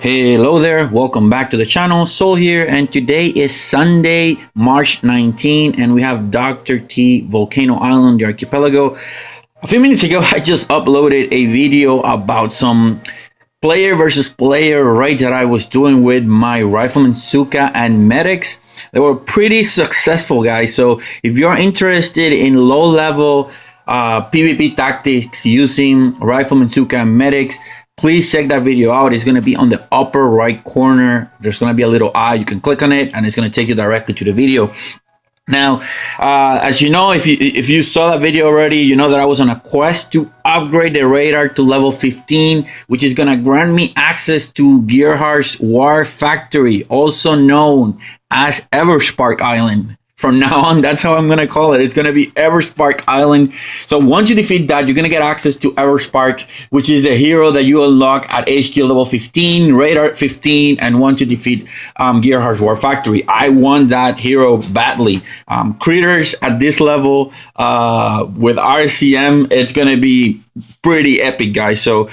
Hello there, welcome back to the channel. Sol here, and today is Sunday, March 19, and we have Dr. T Volcano Island, the archipelago. A few minutes ago, I just uploaded a video about some player versus player raids that I was doing with my Rifleman, Zooka and Medics. They were pretty successful, guys. So if you're interested in low-level PvP tactics using Rifleman, Zooka and Medics, please check that video out. It's going to be on the upper right corner. There's going to be a little eye. You can click on it, and it's going to take you directly to the video. Now, as you know, if you saw that video already, you know that I was on a quest to upgrade the radar to level 15, which is going to grant me access to Gerhardt's War Factory, also known as Everspark Island. From now on, that's how I'm going to call it. It's going to be Everspark Island. So once you defeat that, you're going to get access to Everspark, which is a hero that you unlock at HQ level 15, radar 15, and once you defeat Gerhardt's War Factory. I want that hero badly. Critters at this level with RZM, it's going to be pretty epic, guys. So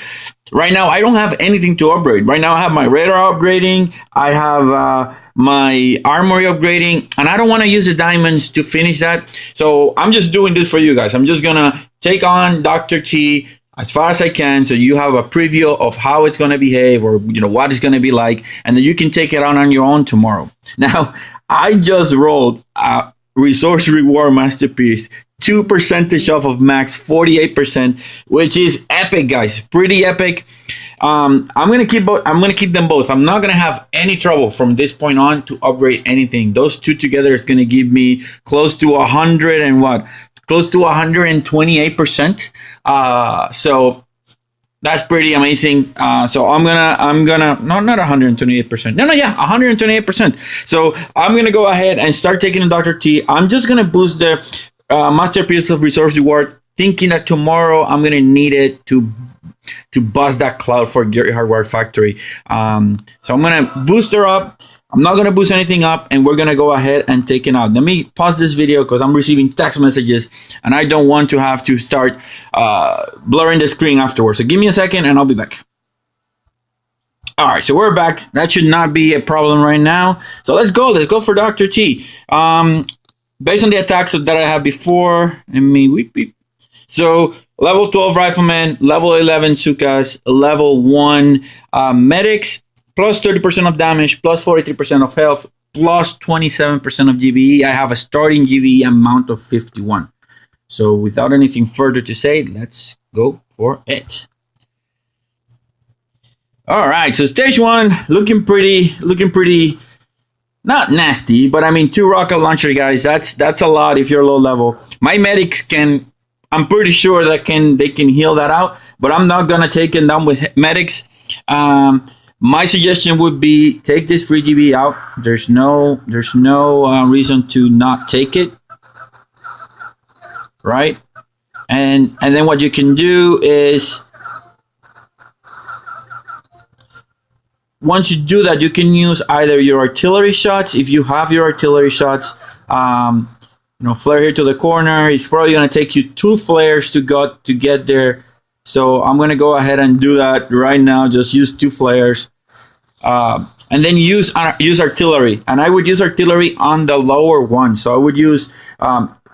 right now, I don't have anything to upgrade. Right now, I have my radar upgrading. I have my armory upgrading, and I don't want to use the diamonds to finish that. So I'm just doing this for you guys. I'm just going to take on Dr. T as far as I can, so you have a preview of how it's going to behave, or what it's going to be like, and then you can take it on your own tomorrow. Now, I just rolled a resource reward masterpiece, 2% off of max, 48%, which is epic, guys. Pretty epic. I'm gonna keep them both. I'm not gonna have any trouble from this point on to upgrade anything. Those two together is gonna give me close to 100 and what? Close to 128%. So that's pretty amazing. So I'm gonna not 128%. No, yeah, 128%. So I'm gonna go ahead and start taking the Dr. T. I'm just gonna boost the masterpiece of resource reward, thinking that tomorrow I'm gonna need it to bust that cloud for Gerhardt's War Factory. So I'm gonna boost her up. I'm not gonna boost anything up, and we're gonna go ahead and take it out. Let me pause this video because I'm receiving text messages, and I don't want to have to start blurring the screen afterwards. So give me a second, and I'll be back. All right, so we're back. That should not be a problem right now. So let's go. Let's go for Dr. T. Based on the attacks that I had before, so level 12 Rifleman, level 11 Zookas, level 1 Medics, plus 30% of damage, plus 43% of health, plus 27% of GBE. I have a starting GBE amount of 51. So without anything further to say, let's go for it. All right, so stage 1, looking pretty, not nasty, but I mean, 2 rocket launcher, guys. That's a lot if you're low level. My medics can, I'm pretty sure that they can heal that out, but I'm not gonna take it down with medics. My suggestion would be take this free GB out. There's no reason to not take it, right? And then what you can do is, once you do that, you can use either your artillery shots. If you have your artillery shots, flare here to the corner. It's probably going to take you 2 flares to get there. So I'm going to go ahead and do that right now. Just use 2 flares. And then use artillery. And I would use artillery on the lower one. So I would use,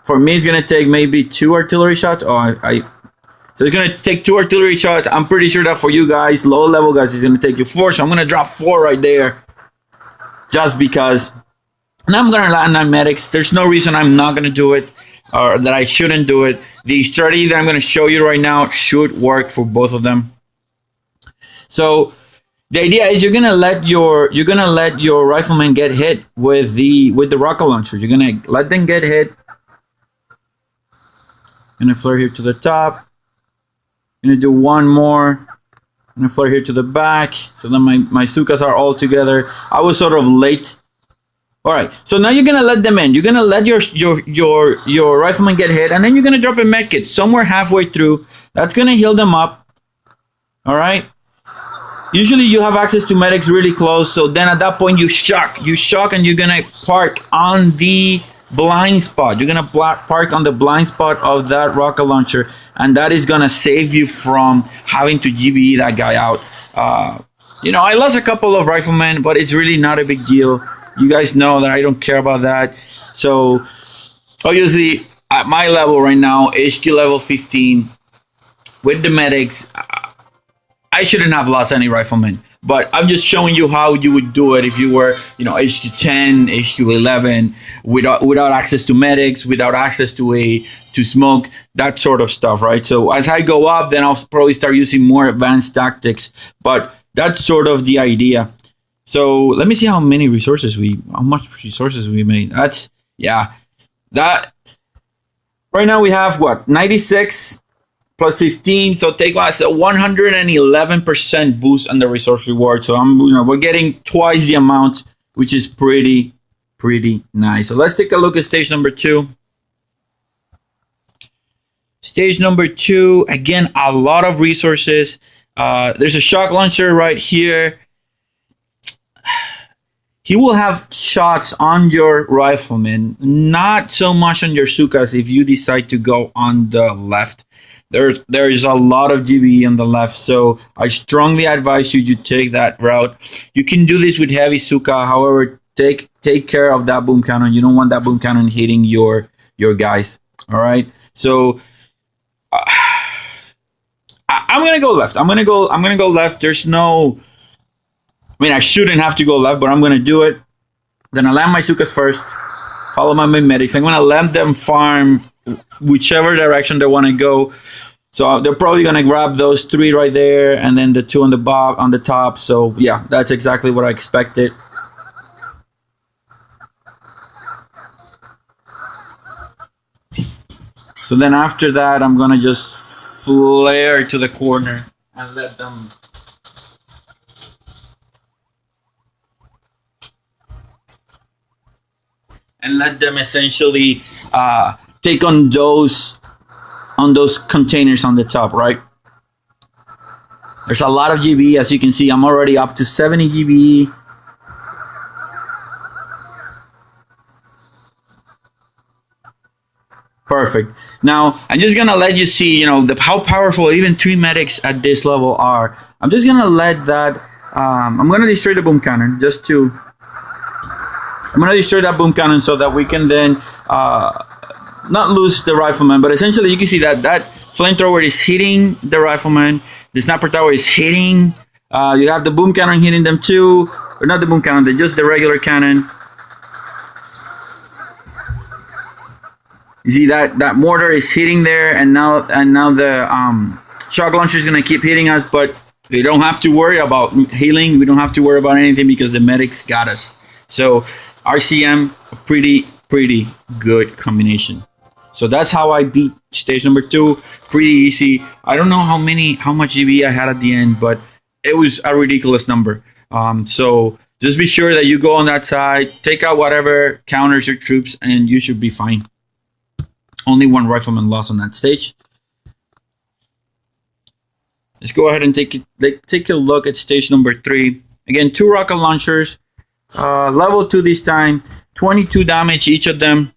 for me, it's going to take maybe 2 artillery shots. So it's going to take 2 artillery shots. I'm pretty sure that for you guys, low level guys, it's going to take you 4. So I'm going to drop 4 right there. Just because. And I'm going to land on medics. There's no reason I'm not going to do it, or that I shouldn't do it. The strategy that I'm going to show you right now should work for both of them. So the idea is you're going to let your rifleman get hit with the rocket launcher. You're going to let them get hit. Going to flare here to the top. Going to do 1 more. Going to flare here to the back. So then my Zookas are all together. I was sort of late. All right, so now you're gonna let them in. You're gonna let your rifleman get hit, and then you're gonna drop a medkit somewhere halfway through. That's gonna heal them up. All right. Usually you have access to medics really close, so then at that point you shock, and you're gonna park on the blind spot. You're gonna park on the blind spot of that rocket launcher, and that is gonna save you from having to GBE that guy out. You know, I lost a couple of riflemen, but it's really not a big deal. You guys know that I don't care about that. So obviously, at my level right now, HQ level 15, with the medics, I shouldn't have lost any riflemen. But I'm just showing you how you would do it if you were, you know, HQ 10, HQ 11, without access to medics, without access to smoke, that sort of stuff, right? So as I go up, then I'll probably start using more advanced tactics. But that's sort of the idea. So let me see how much resources we made. That's, yeah, that right now we have what, 96 plus 15, so take us a 111% boost on the resource reward. So we're getting twice the amount, which is pretty nice. So let's take a look at stage number 2. Stage number 2, again, a lot of resources. There's a shock launcher right here. He will have shots on your rifleman, not so much on your zookas if you decide to go on the left. There is a lot of GBE on the left, so I strongly advise you to take that route. You can do this with heavy zooka, however, take care of that boom cannon. You don't want that boom cannon hitting your guys. All right, so I'm gonna go left. I'm gonna go left. There's no, I mean, I shouldn't have to go left, but I'm gonna do it. I'm gonna land my zookas first, follow my medics. I'm gonna let them farm whichever direction they want to go. So they're probably gonna grab those 3 right there, and then the 2 on the top. So yeah, that's exactly what I expected. So then after that, I'm gonna just flare to the corner and let them essentially take on those containers on the top, right? There's a lot of GBE, as you can see. I'm already up to 70 GBE. Perfect. Now I'm just gonna let you see, how powerful even 3 medics at this level are. I'm just gonna let that. I'm gonna destroy the boom cannon I'm gonna destroy that boom cannon so that we can then not lose the rifleman. But essentially, you can see that flamethrower is hitting the rifleman. The sniper tower is hitting. You have the boom cannon hitting them too, or not the boom cannon, just the regular cannon. You see that mortar is hitting there, and now the shock launcher is gonna keep hitting us, but we don't have to worry about healing. We don't have to worry about anything because the medics got us. So RZM, a pretty good combination. So that's how I beat stage number 2. Pretty easy. I don't know how much GBE I had at the end, but it was a ridiculous number. So just be sure that you go on that side, take out whatever counters your troops, and you should be fine. Only 1 rifleman lost on that stage. Let's go ahead and take a look at stage number 3. Again, 2 rocket launchers, level 2 this time, 22 damage each of them.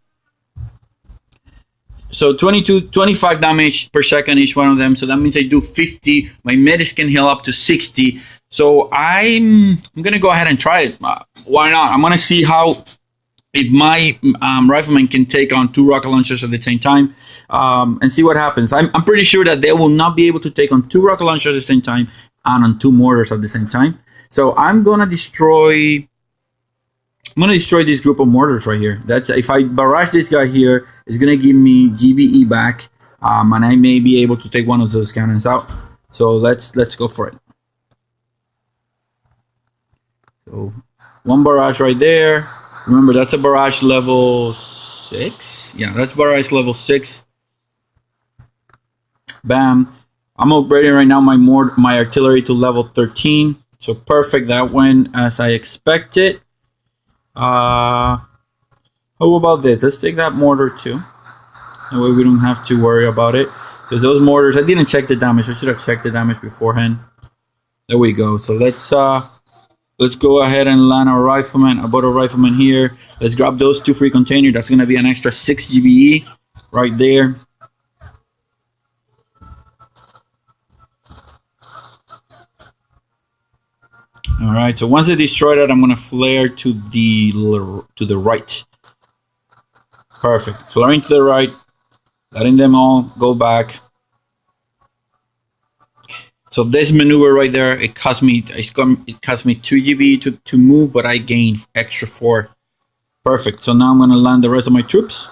So 25 damage per second each one of them. So that means I do 50. My medics can heal up to 60. So I'm gonna go ahead and try it. Why not? I'm gonna see if my rifleman can take on 2 rocket launchers at the same time, and see what happens. I'm pretty sure that they will not be able to take on 2 rocket launchers at the same time and on 2 mortars at the same time. So I'm gonna destroy this group of mortars right here. That's, if I barrage this guy here, it's gonna give me GBE back, and I may be able to take one of those cannons out. So let's go for it. So 1 barrage right there. Remember, that's a barrage level 6. Yeah, that's barrage level 6. Bam. I'm upgrading right now my artillery to level 13. So perfect. That went as I expected. How about this? Let's take that mortar too. That way we don't have to worry about it. Because those mortars, I didn't check the damage. I should have checked the damage beforehand. There we go. So let's go ahead and land our rifleman, about a rifleman here. Let's grab those 2 free containers. That's going to be an extra 6 GBE right there. All right, so once I destroy that, I'm gonna flare to the right. Perfect. Flaring to the right, letting them all go back. So this maneuver right there, it cost me 2 GB to move, but I gained extra 4. Perfect. So now I'm gonna land the rest of my troops.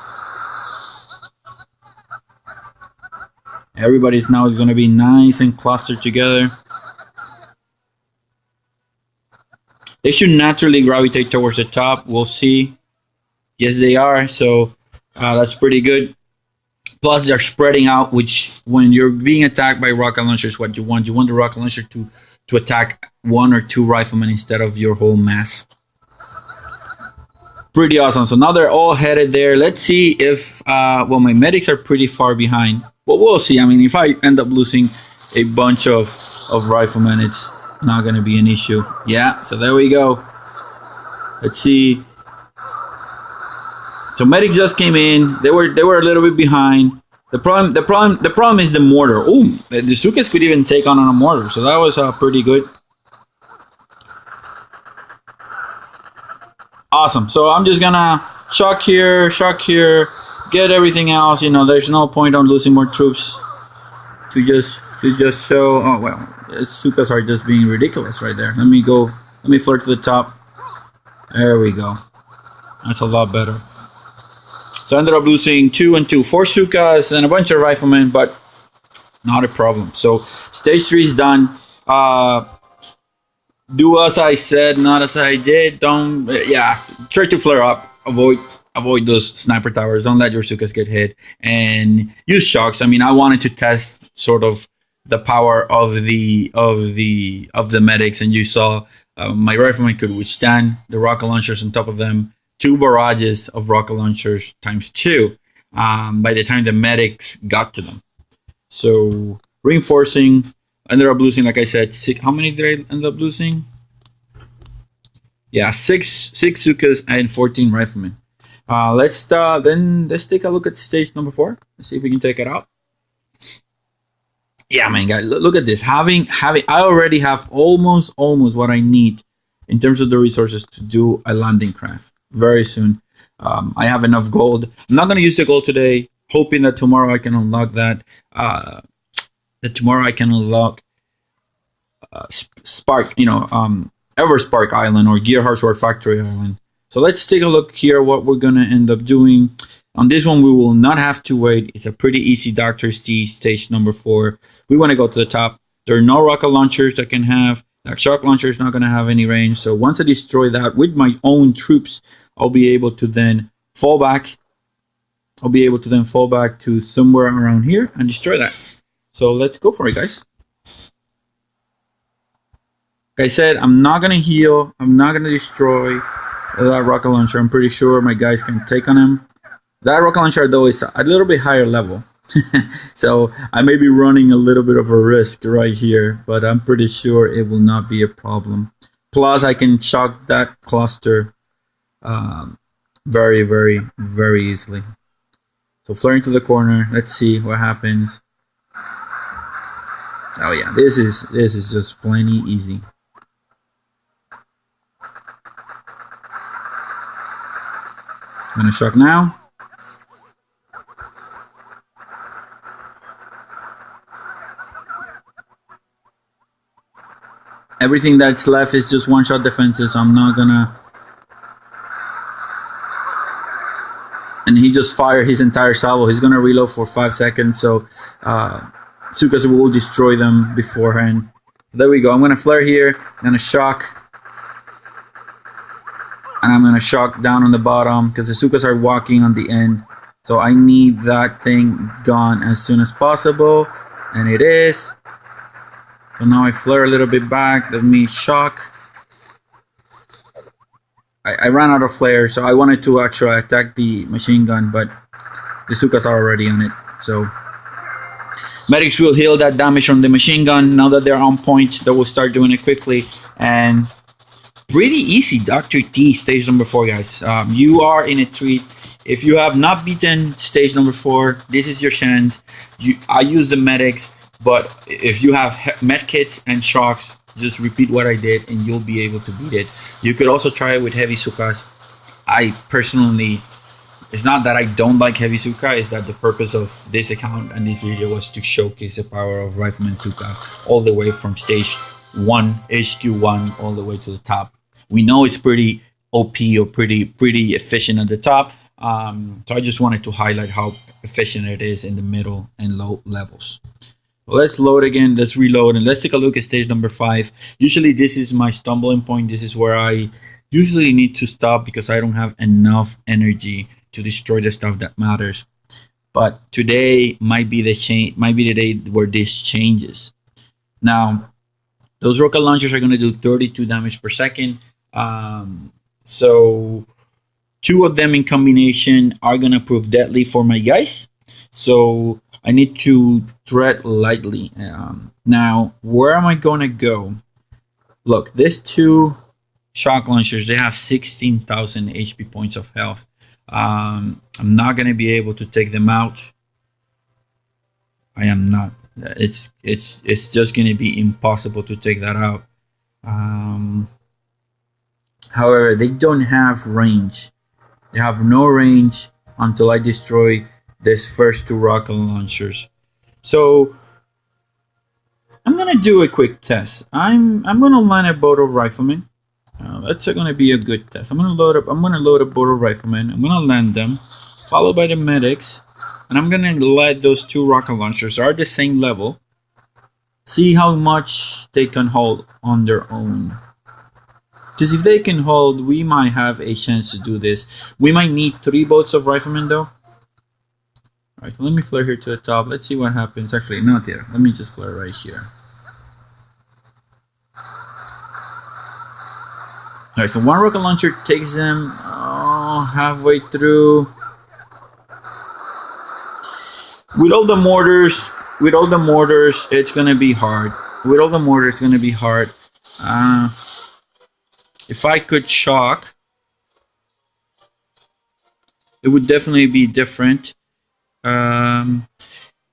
Everybody's now is gonna be nice and clustered together. They should naturally gravitate towards the top. We'll see. Yes, they are. So that's pretty good. Plus, they're spreading out, which when you're being attacked by rocket launchers, what you want the rocket launcher to attack 1 or 2 riflemen instead of your whole mass. Pretty awesome. So now they're all headed there. Let's see if, well, my medics are pretty far behind. But we'll see. I mean, if I end up losing a bunch of riflemen, it's not going to be an issue. Yeah, so there we go. Let's see. So medics just came in. They were a little bit behind. The problem is the mortar. Oh, the zookas could even take on a mortar. So that was pretty good. Awesome. So I'm just gonna shock here, get everything else. You know, there's no point on losing more troops to just show. Oh well, zookas are just being ridiculous right there. Let me flirt to the top. There we go. That's a lot better. So I ended up losing 2 and 2, 4 zookas and a bunch of riflemen, but not a problem. So stage 3 is done. Do as I said, not as I did. Don't, try to flare up. Avoid those sniper towers. Don't let your zookas get hit, and use shocks. I mean, I wanted to test sort of the power of the medics, and you saw my riflemen could withstand the rocket launchers on top of them. 2 barrages of rocket launchers times 2 by the time the medics got to them. So reinforcing, ended up losing, like I said, 6. How many did I end up losing? Yeah, 6 zookas and 14 riflemen. Let's take a look at stage number 4. Let's see if we can take it out. Yeah, man, guys, look at this. I already have almost what I need in terms of the resources to do a landing craft. Very soon. I have enough gold. I'm not going to use the gold today, hoping that tomorrow I can unlock that. Tomorrow I can unlock Spark, Ever Spark Island or Gear Hardware Factory Island. So let's take a look here what we're going to end up doing. On this one, we will not have to wait. It's a pretty easy Dr. T stage number 4. We want to go to the top. There are no rocket launchers that can have. That shock launcher is not going to have any range. So once I destroy that with my own troops, I'll be able to then fall back. To somewhere around here and destroy that. So let's go for it, guys. Like I said, I'm not going to heal. I'm not going to destroy that rocket launcher. I'm pretty sure my guys can take on him. That rocket launcher, though, is a little bit higher level. So I may be running a little bit of a risk right here, but I'm pretty sure it will not be a problem. Plus, I can shock that cluster very, very, very easily. So flaring to the corner. Let's see what happens. Oh yeah, this is just plenty easy. I'm gonna shock now. Everything that's left is just one-shot defenses, so I'm not gonna... And he just fired his entire salvo. He's gonna reload for 5 seconds, so zookas will destroy them beforehand. There we go. I'm gonna flare here, I'm gonna shock. And I'm gonna shock down on the bottom, because the zookas are walking on the end. So I need that thing gone as soon as possible. And it is. So now I flare a little bit back, let me shock. I ran out of flare, so I wanted to actually attack the machine gun, but the zookas are already on it. So medics will heal that damage from the machine gun. Now that they're on point, they will start doing it quickly. And pretty easy Dr. T stage number 4, guys. You are in a treat. If you have not beaten stage number 4, this is your chance. I use the medics. But if you have medkits and shocks, Just repeat what I did, and you'll be able to beat it. You could also try it with heavy zookas. I personally, it's not that I don't like heavy zooka, it's that the purpose of this account and this video was to showcase the power of Rifleman zooka all the way from stage 1, HQ1, all the way to the top. We know it's pretty OP or pretty efficient at the top. So I just wanted to highlight how efficient it is in the middle and low levels. Let's load again, let's reload, and let's take a look at stage number 5. Usually this is my stumbling point. This is where I usually need to stop because I don't have enough energy to destroy the stuff that matters. But today might be the day where this changes. Now, those rocket launchers are going to do 32 damage per second. So 2 of them in combination are going to prove deadly for my guys. So I need to tread lightly. Now, where am I going to go? Look, these 2 shock launchers, they have 16,000 HP points of health. I'm not going to be able to take them out. I am not. It's just going to be impossible to take that out. However, they don't have range. They have no range until I destroy these first 2 rocket launchers. So I'm gonna do a quick test. I'm gonna line a boat of Rifleman. That's gonna be a good test. I'm gonna load a boat of Rifleman. I'm gonna land them, followed by the medics, and I'm gonna let those 2 rocket launchers are the same level. See how much they can hold on their own. Because if they can hold, we might have a chance to do this. We might need 3 boats of Rifleman though. Alright, so let me flare here to the top. Let's see what happens. Actually, not there. Let me just flare right here. Alright, so 1 rocket launcher takes them halfway through. With all the mortars, it's gonna be hard. If I could shock, it would definitely be different.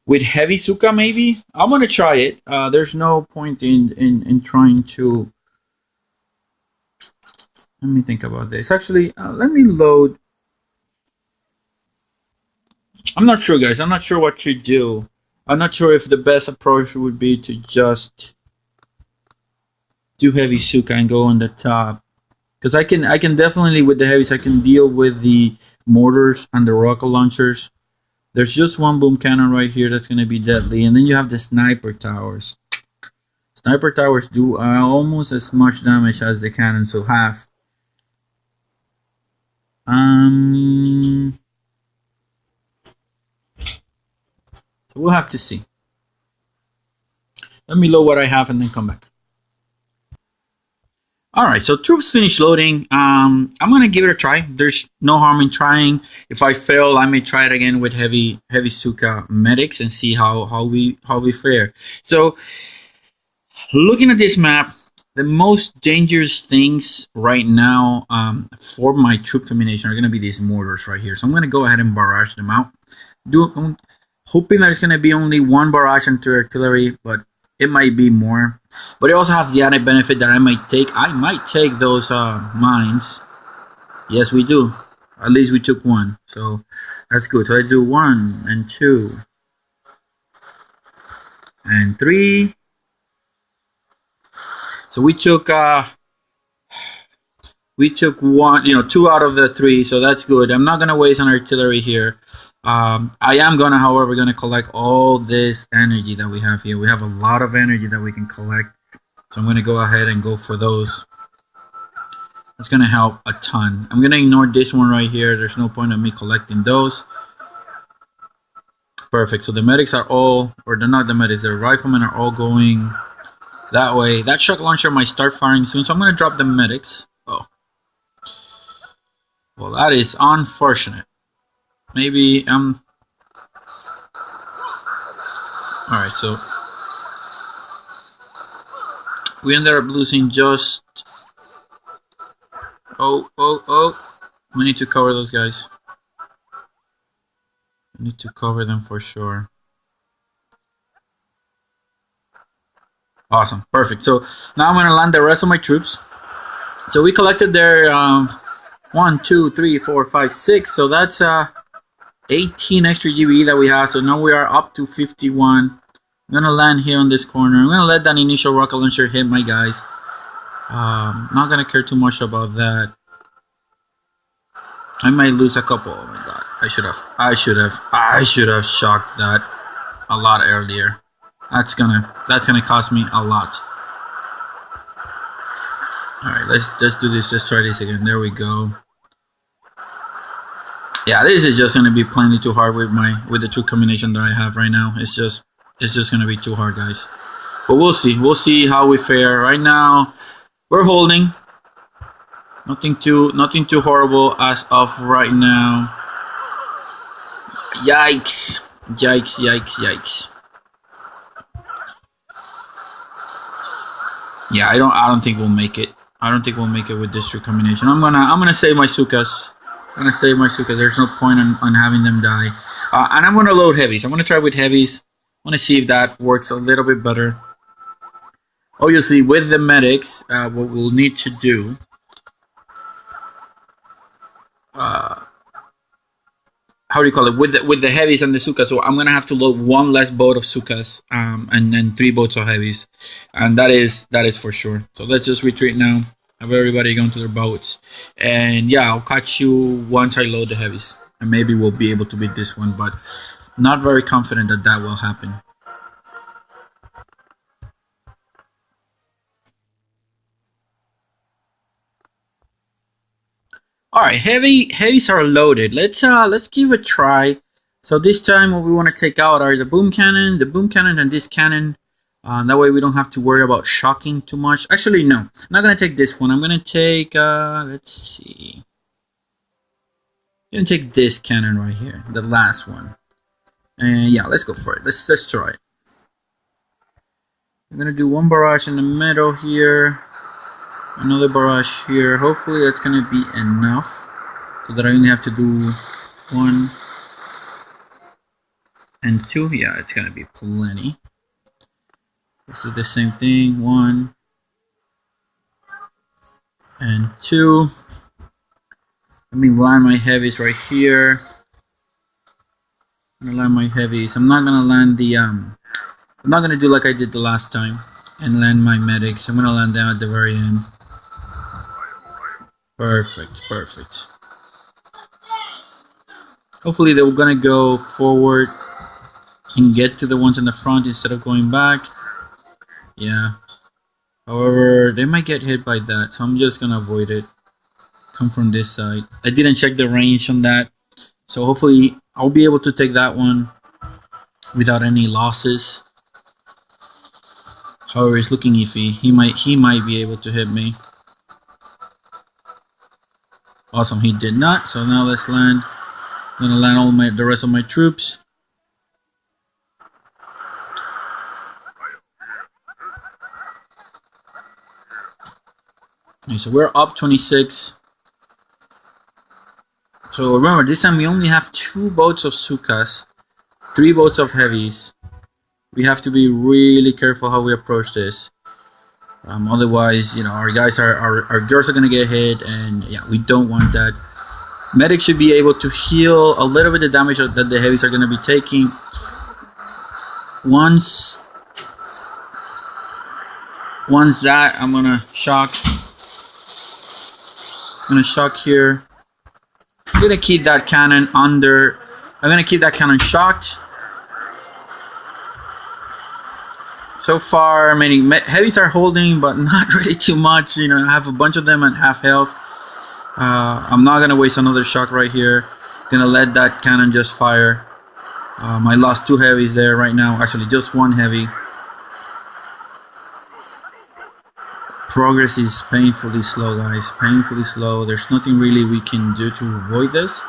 With heavy zooka, maybe I'm gonna try it. There's no point in trying to. Let me think about this. Actually, let me load. I'm not sure, guys. I'm not sure what to do. I'm not sure if the best approach would be to just do heavy zooka and go on the top. Because I can definitely, with the heavies, I can deal with the mortars and the rocket launchers. There's just 1 boom cannon right here that's going to be deadly. And then you have the sniper towers. Sniper towers do almost as much damage as the cannon, so half. So we'll have to see. Let me load what I have and then come back. Alright, so troops finished loading. I'm gonna give it a try. There's no harm in trying. If I fail, I may try it again with heavy Zooka medics and see how we fare. So looking at this map, the most dangerous things right now for my troop combination are gonna be these mortars right here. So I'm gonna go ahead and barrage them out. I'm hoping there's gonna be only 1 barrage into artillery, but it might be more. But it also have the added benefit that I might take those mines. Yes, we do. At least we took 1, so that's good. So I do 1 and 2 and 3. So we took 1, 2 out of the 3. So that's good. I'm not gonna waste on artillery here. I am gonna, however, collect all this energy that we have here. We have a lot of energy that we can collect, so I'm gonna go ahead and go for those. It's gonna help a ton. I'm gonna ignore this one right here. There's no point in me collecting those. Perfect. So the medics are all, or they're not the medics, the riflemen are all going that way. That shock launcher might start firing soon, so I'm gonna drop the medics. Oh, well, that is unfortunate. Maybe alright, so we ended up losing just we need to cover those guys. We need to cover them for sure. Awesome. Perfect. So now I'm going to land the rest of my troops. So we collected their 1, 2, 3, 4, 5, 6. So that's 18 extra GBE that we have. So now we are up to 51. I'm going to land here on this corner. I'm going to let that initial rocket launcher hit my guys. Not going to care too much about that. I might lose a couple. Oh my god. I should have shocked that a lot earlier. That's gonna cost me a lot. Alright, let's do this. Let's try this again. There we go. Yeah, this is just gonna be plainly too hard with the troop combination that I have right now. It's just gonna be too hard, guys. But we'll see. We'll see how we fare. Right now, we're holding. Nothing too horrible as of right now. Yikes. Yikes, yikes, yikes. Yeah, I don't think we'll make it. I don't think we'll make it with this troop combination. I'm gonna save my zookas. I'm gonna save my zookas. There's no point on having them die. And I'm gonna load heavies. I'm gonna try with heavies. I wanna see if that works a little bit better. Obviously, with the medics, what we'll need to do. How do you call it? With the heavies and the zookas, so I'm gonna have to load one less boat of zookas, and then 3 boats of heavies, and that is for sure. So let's just retreat now. Have everybody going to their boats, and yeah, I'll catch you once I load the heavies, and maybe we'll be able to beat this one, but not very confident that will happen. All right, heavies are loaded. Let's give a try. So this time, what we want to take out are the boom cannon, and this cannon. That way we don't have to worry about shocking too much. Actually, no, I'm not gonna take this one. I'm gonna take let's see. I'm gonna take this cannon right here, the last one. And yeah, let's go for it. Let's try it. I'm gonna do one barrage in the middle here. Another barrage here. Hopefully that's gonna be enough so that I only have to do 1 and 2. Yeah, it's gonna be plenty. Let's do the same thing. 1 and 2. Let me land my heavies right here. I'm gonna land my heavies. I'm not gonna land the I'm not gonna do like I did the last time and land my medics. I'm gonna land them at the very end. Perfect, perfect. Hopefully they're gonna go forward and get to the ones in the front instead of going back. Yeah. However, they might get hit by that, so I'm just gonna avoid it. Come from this side. I didn't check the range on that, so hopefully I'll be able to take that one without any losses. However, it's looking iffy. He might be able to hit me. Awesome, he did not. So now let's land. I'm gonna land the rest of my troops. Okay, so we're up 26. So remember, this time we only have 2 boats of zookas, 3 boats of heavies. We have to be really careful how we approach this. Otherwise, you know, our guys our girls are gonna get hit, and yeah, we don't want that. Medic should be able to heal a little bit of damage that the heavies are gonna be taking. Once that, I'm gonna shock. I'm gonna shock here. I'm gonna keep that cannon under. I'm gonna keep that cannon shocked. So far, many heavies are holding, but not really too much. You know, I have a bunch of them at half health. I'm not gonna waste another shock right here. Gonna let that cannon just fire. I lost 2 heavies there right now. Actually, just 1 heavy. Progress is painfully slow, guys. Painfully slow. There's nothing really we can do to avoid this.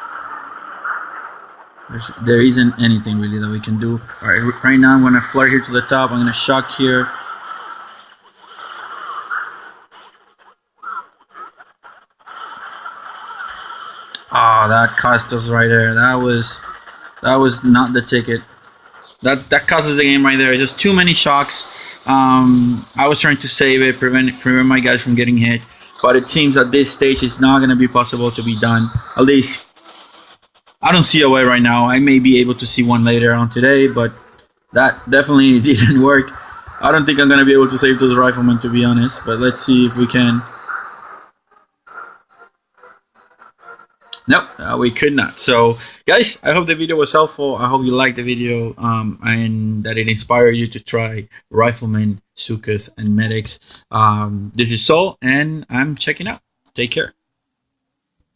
There isn't anything really that we can do. Alright, right now I'm going to flare here to the top. I'm going to shock here. Ah, that cost us right there. That was not the ticket. That cost us the game right there. It's just too many shocks. I was trying to save it, prevent my guys from getting hit, but it seems at this stage it's not going to be possible to be done. At least I don't see a way right now. I may be able to see one later on today, but that definitely didn't work. I don't think I'm going to be able to save those riflemen, to be honest, but let's see if we can. Nope, we could not. So, guys, I hope the video was helpful. I hope you liked the video and that it inspired you to try Rifleman, Zookas, and Medics. This is Sol, and I'm checking out. Take care.